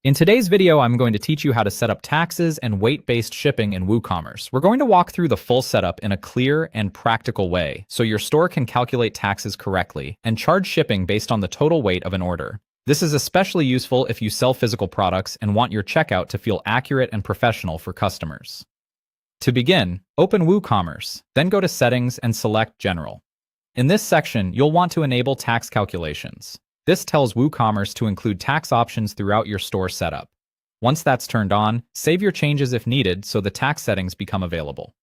In today's video, I'm going to teach you how to set up taxes and weight-based shipping in WooCommerce. We're going to walk through the full setup in a clear and practical way so your store can calculate taxes correctly and charge shipping based on the total weight of an order. This is especially useful if you sell physical products and want your checkout to feel accurate and professional for customers. To begin, open WooCommerce, then go to Settings and select General. In this section, you'll want to enable tax calculations. This tells WooCommerce to include tax options throughout your store setup. Once that's turned on, save your changes if needed so the tax settings become available.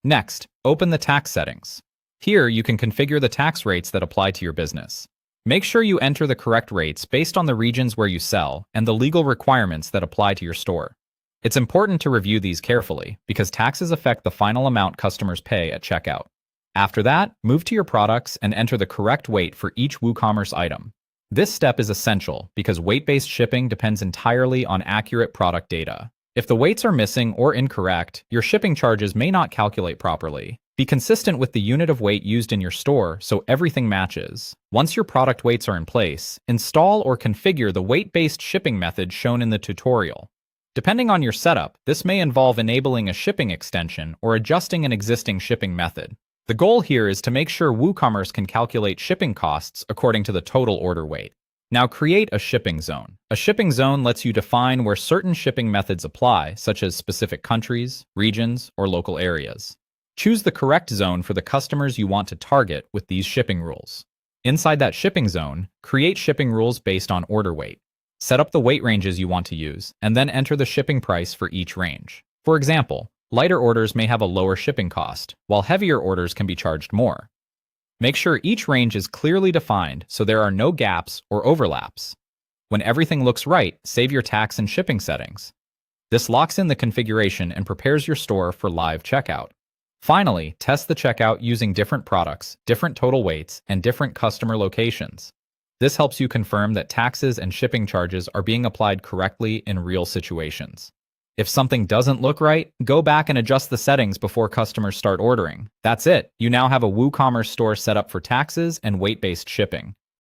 Next, open the tax settings. Here, you can configure the tax rates that apply to your business. Make sure you enter the correct rates based on the regions where you sell and the legal requirements that apply to your store. It's important to review these carefully because taxes affect the final amount customers pay at checkout. After that, move to your products and enter the correct weight for each WooCommerce item. This step is essential because weight-based shipping depends entirely on accurate product data. If the weights are missing or incorrect, your shipping charges may not calculate properly. Be consistent with the unit of weight used in your store so everything matches. Once your product weights are in place, install or configure the weight-based shipping method shown in the tutorial. Depending on your setup, this may involve enabling a shipping extension or adjusting an existing shipping method. The goal here is to make sure WooCommerce can calculate shipping costs according to the total order weight. Now create a shipping zone. A shipping zone lets you define where certain shipping methods apply, such as specific countries, regions, or local areas. Choose the correct zone for the customers you want to target with these shipping rules. Inside that shipping zone, create shipping rules based on order weight. Set up the weight ranges you want to use, and then enter the shipping price for each range. For example, lighter orders may have a lower shipping cost, while heavier orders can be charged more. Make sure each range is clearly defined so there are no gaps or overlaps. When everything looks right, save your tax and shipping settings. This locks in the configuration and prepares your store for live checkout. Finally, test the checkout using different products, different total weights, and different customer locations. This helps you confirm that taxes and shipping charges are being applied correctly in real situations. If something doesn't look right, go back and adjust the settings before customers start ordering. That's it. You now have a WooCommerce store set up for taxes and weight-based shipping.